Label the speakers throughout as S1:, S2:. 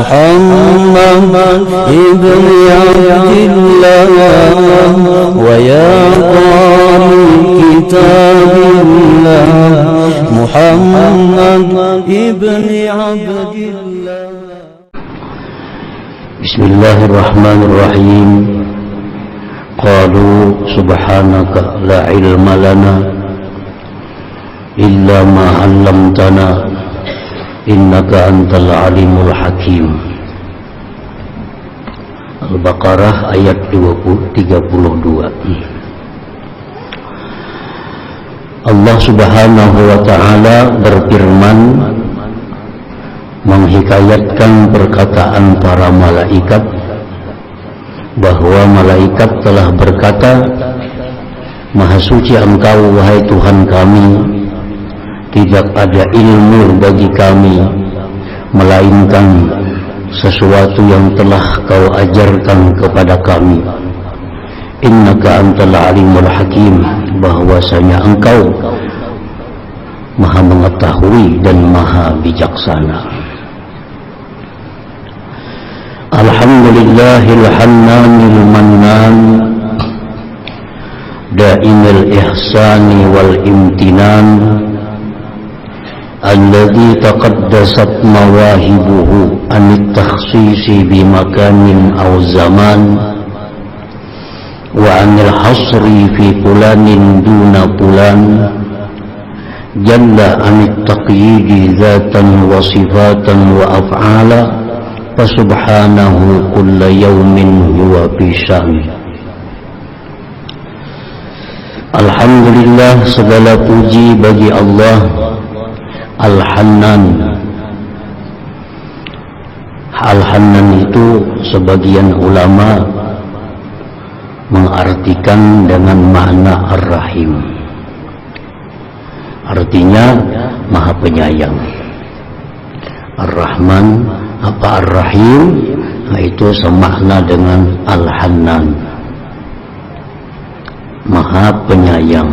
S1: محمد ابن عبد الله ويا قارئ كتاب الله محمد ابن عبد الله.
S2: بسم الله الرحمن الرحيم. قالوا سبحانك لا علم لنا إلا ما علمتنا إنك أنت العليم الحكيم. Al-Baqarah ayat 32. Allah Subhanahu wa ta'ala berfirman menghikayatkan perkataan para malaikat bahwa malaikat telah berkata, Maha suci Engkau wahai Tuhan kami, tidak ada ilmu bagi kami melainkan sesuatu yang telah Kau ajarkan kepada kami. Innaka antal alimul hakim, bahwasanya Engkau Maha mengetahui dan Maha bijaksana. Alhamdulillahil hannanil mannan daimil ihsani wal imtinan alladhi taqaddasat mawahibuhu anit takhsisi bimakanin aw zaman wa anil hasri fi fulanin duna fulan jalla anit taqyidi dhatan wa sifatan wa af'ala fasubhanahu kulla yawmin huwa fi sya'n. Alhamdulillah, segala puji bagi Allah Al-Hannan. Al-Hannan itu sebagian ulama mengartikan dengan makna Ar-Rahim, artinya Maha Penyayang. Ar-Rahman apa Ar-Rahim, itu semakna dengan Al-Hannan, Maha Penyayang.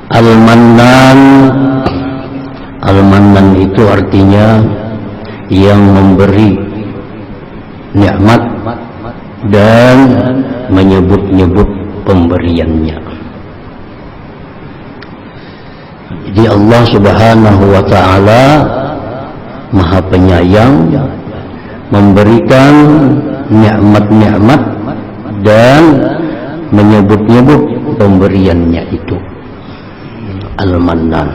S2: Al-Mannan, Al-Mannan itu artinya yang memberi nikmat dan menyebut-nyebut pemberiannya. Jadi Allah Subhanahu wa ta'ala Maha Penyayang, memberikan nikmat-nikmat dan menyebut-nyebut pemberiannya itu. Al-Mannan.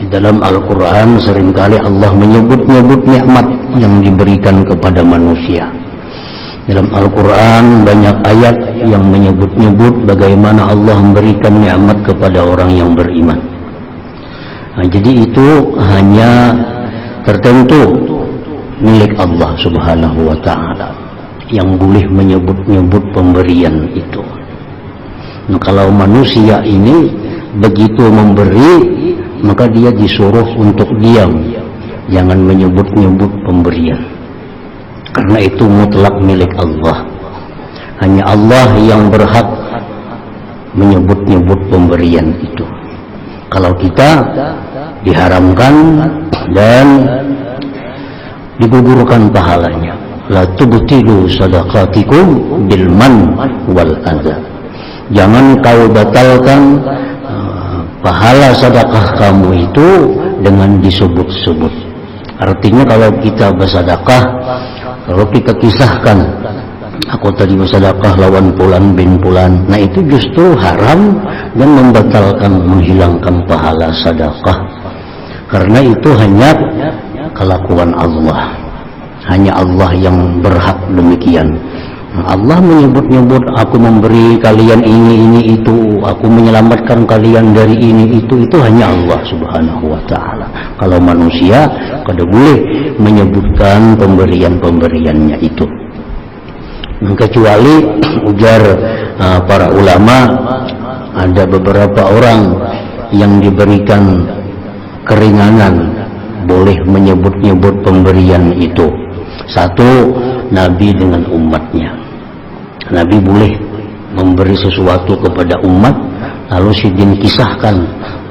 S2: Di dalam Al-Quran seringkali Allah menyebut-nyebut nikmat yang diberikan kepada manusia. Dalam Al-Quran banyak ayat yang menyebut-nyebut bagaimana Allah memberikan nikmat kepada orang yang beriman. Nah, jadi itu hanya tertentu milik Allah Subhanahu wa ta'ala yang boleh menyebut-nyebut pemberian itu. Nah, kalau manusia ini begitu memberi, maka dia disuruh untuk diam, jangan menyebut-nyebut pemberian, karena itu mutlak milik Allah. Hanya Allah yang berhak menyebut-nyebut pemberian itu. Kalau kita diharamkan dan digugurkan pahalanya. La tubtilu sadaqatikum bil man wal adza. Jangan kau batalkan pahala sedekah kamu itu dengan disebut-sebut. Artinya kalau kita bersedekah, kalau kita kisahkan, aku tadi bersedekah lawan pulan bin pulan, nah itu justru haram dan membatalkan, menghilangkan pahala sedekah. Karena itu hanya kelakuan Allah, hanya Allah yang berhak demikian. Allah menyebut-nyebut, aku memberi kalian ini itu, aku menyelamatkan kalian dari ini itu hanya Allah Subhanahu wa ta'ala. Kalau manusia kada boleh menyebutkan pemberian-pemberiannya itu. Kecuali ujar para ulama, ada beberapa orang yang diberikan keringanan boleh menyebut-nyebut pemberian itu. Satu, Nabi dengan umatnya. Nabi boleh memberi sesuatu kepada umat, lalu sidin kisahkan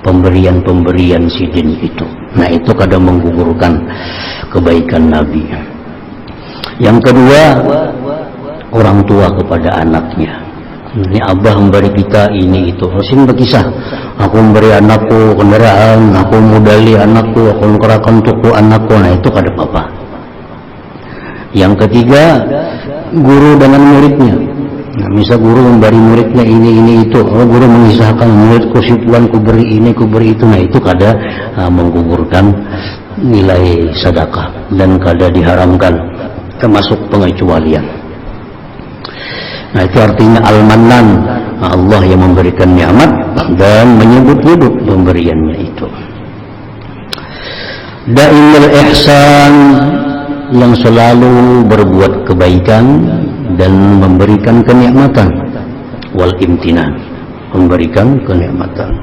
S2: pemberian-pemberian sidin itu. Nah, itu kadang menggugurkan kebaikan Nabi. Yang kedua, orang tua kepada anaknya. Ini abah memberi kita ini itu. Rasul berkisah, aku memberi anakku kendaraan, aku modali anakku, aku menggerakkan tuku anakku. Nah, itu kada papa. Yang ketiga, guru dengan muridnya. Nah, misal guru memberi muridnya ini itu, guru mengisahkan muridku si tuan ku beri ini, ku beri itu. Nah, itu kada menggugurkan nilai sedekah dan kada diharamkan, termasuk pengecualian. Nah, itu artinya al-mannan, Allah yang memberikan nikmat dan menyebut-nyebut pemberiannya itu. Daimul ihsan, yang selalu berbuat kebaikan dan memberikan kenikmatan. Wal imtinan, memberikan kenikmatan.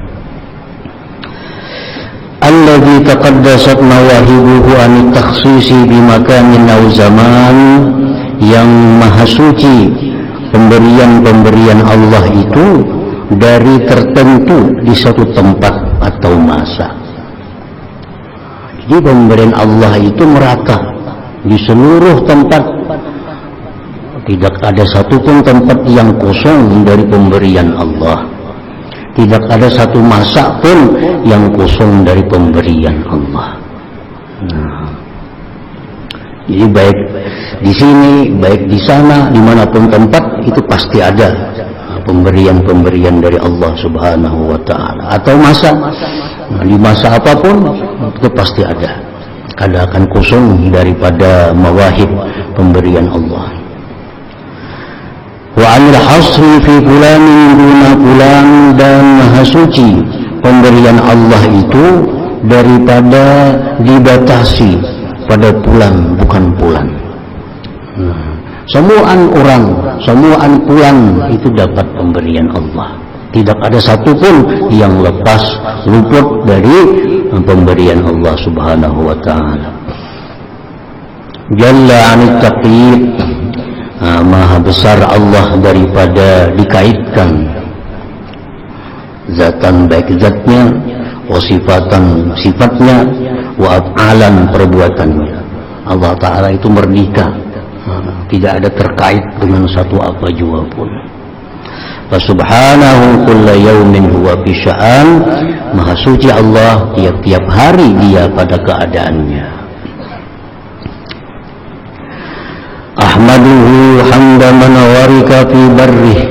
S2: Alladzi taqaddasat mawahibuhu an takhsisi bi makanin aw zaman, yang maha suci pemberian-pemberian Allah itu dari tertentu di satu tempat atau masa. Jadi pemberian Allah itu merata di seluruh tempat. Tidak ada satupun tempat yang kosong dari pemberian Allah. Tidak ada satu masa pun yang kosong dari pemberian Allah. Nah, jadi baik di sini, baik di sana, dimanapun tempat, itu pasti ada pemberian-pemberian dari Allah Subhanahu wa Ta'ala. Atau masa, nah, di masa apapun itu pasti ada. Kada akan kosong daripada mawahib pemberian Allah. Wa anil hasri fi fulanin duna fulan, dan maha suci pemberian Allah itu daripada dibatasi pada pulan bukan pulan. Semuaan orang, semuaan pulan itu dapat pemberian Allah. Tidak ada satupun yang lepas luput dari pemberian Allah Subhanahu wa Ta'ala. Jalla 'anit taqyid, maha besar Allah daripada dikaitkan zatan baik zatnya, wa sifatan sifatnya, wa af'alan perbuatannya. Allah Ta'ala itu merdeka, tidak ada terkait dengan satu apa jua pun. Subhanahu kulla yaumin huwa fi sya'an, maha suci Allah tiap-tiap hari dia pada keadaannya. Ahmaduhu hamda man warika fi barrih,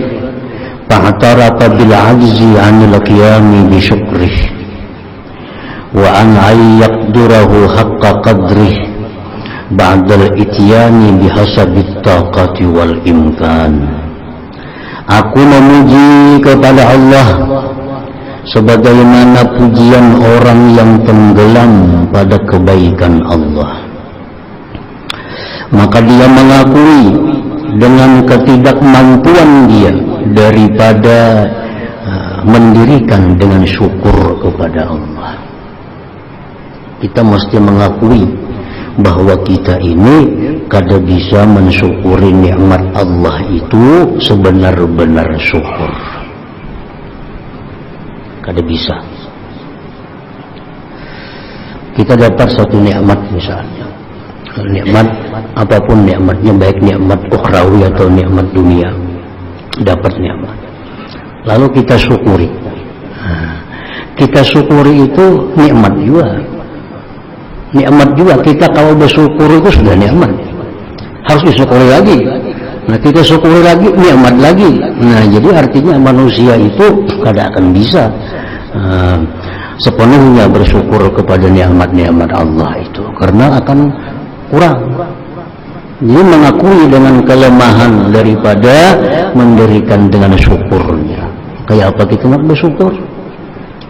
S2: fa'tarafa bil ajzi 'anil qiyami bi syukrih, wa an ayyaqdurahu haqqa qadrih ba'dal ityani bihasabit taqati wal imkan. Aku memuji kepada Allah sebagaimana pujian orang yang tenggelam pada kebaikan Allah. Maka dia mengakui dengan ketidakmampuan dia daripada mendirikan dengan syukur kepada Allah. Kita mesti mengakui bahwa kita ini kada bisa mensyukuri nikmat Allah itu sebenar-benar syukur. Kada bisa. Kita dapat satu nikmat misalnya, nikmat apapun nikmatnya, baik nikmat ukhrawi atau nikmat dunia, dapat nikmat, lalu kita syukuri. Kita syukuri itu nikmat juga. Nikmat juga, kita kalau bersyukur itu sudah nikmat, harus disyukuri lagi. Nah, kita syukuri lagi, nikmat lagi. Nah, jadi artinya manusia itu kada akan bisa sepenuhnya bersyukur kepada nikmat-nikmat Allah itu, karena akan kurang. Jadi mengakui dengan kelemahan daripada mendirikan dengan syukurnya. Kayak apa kita nak bersyukur?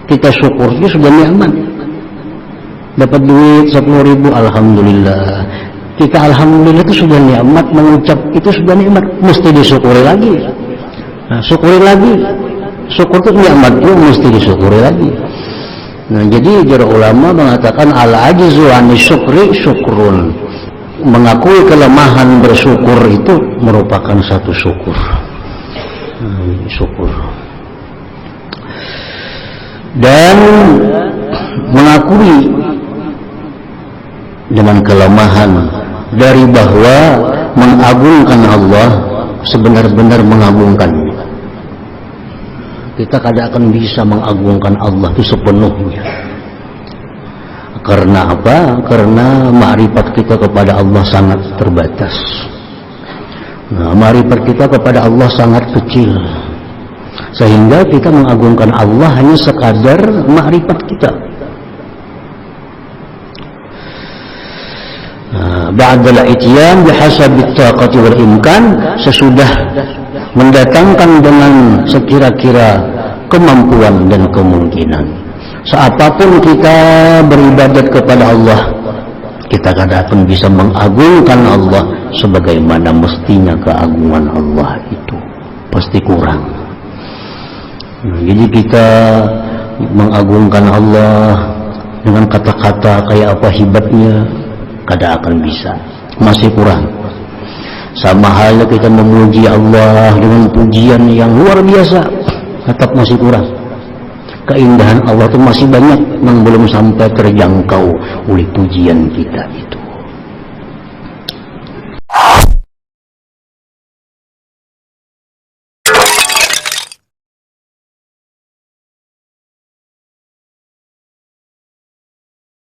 S2: Kita syukur itu sudah nikmat. Dapat duit 10.000, alhamdulillah. Kita alhamdulillah itu sudah nikmat, mengucap itu sudah nikmat, mesti disyukuri lagi. Nah, syukuri lagi. Syukur itu nikmat itu mesti disyukuri lagi. Nah, jadi para ulama mengatakan al-ajzu 'ani syukri syukrun. Mengakui kelemahan bersyukur itu merupakan satu syukur. Syukur. dan mengakui dengan kelemahan dari bahwa mengagungkan Allah sebenar-benar mengagungkannya. Kita tidak akan bisa mengagungkan Allah itu sepenuhnya. Karena apa? Karena ma'rifat kita kepada Allah sangat terbatas. Nah, ma'rifat kita kepada Allah sangat kecil, sehingga kita mengagungkan Allah hanya sekadar ma'rifat kita. Ba'dal ityan bihasabi taqati wal imkan, sesudah mendatangkan dengan sekira-kira kemampuan dan kemungkinan. Seapapun kita beribadat kepada Allah, kita kadang akan bisa mengagungkan Allah sebagaimana mestinya. Keagungan Allah itu pasti kurang. Jadi kita mengagungkan Allah dengan kata-kata kayak apa hebatnya, kadang akan bisa, masih kurang. Sama halnya kita memuji Allah dengan pujian yang luar biasa, tetap masih kurang. Keindahan Allah itu masih banyak yang belum sampai terjangkau oleh pujian kita itu.